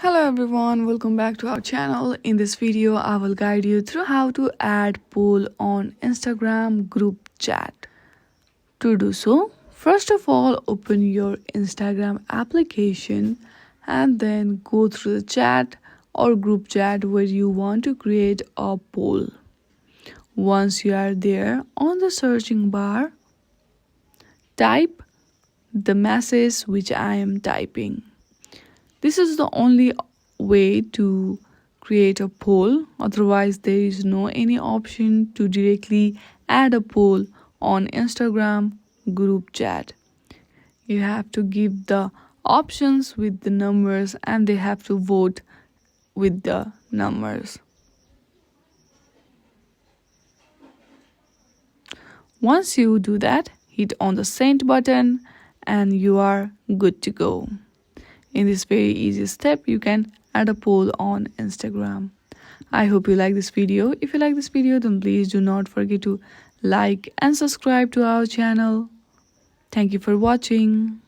Hello everyone, welcome back to our channel. In this video, I will guide you through how to add poll on Instagram group chat. To do so, first of all, open your Instagram application and then go through the chat or group chat where you want to create a poll. Once you are there, on the searching bar, type the message which I am typing. This is the only way to create a poll, otherwise there is no any option to directly add a poll on Instagram group chat. You have to give the options with the numbers and they have to vote with the numbers. Once you do that, hit on the send button and you are good to go. In this very easy step, you can add a poll on Instagram. I hope you like this video. If you like this video, then please do not forget to like and subscribe to our channel. Thank you for watching.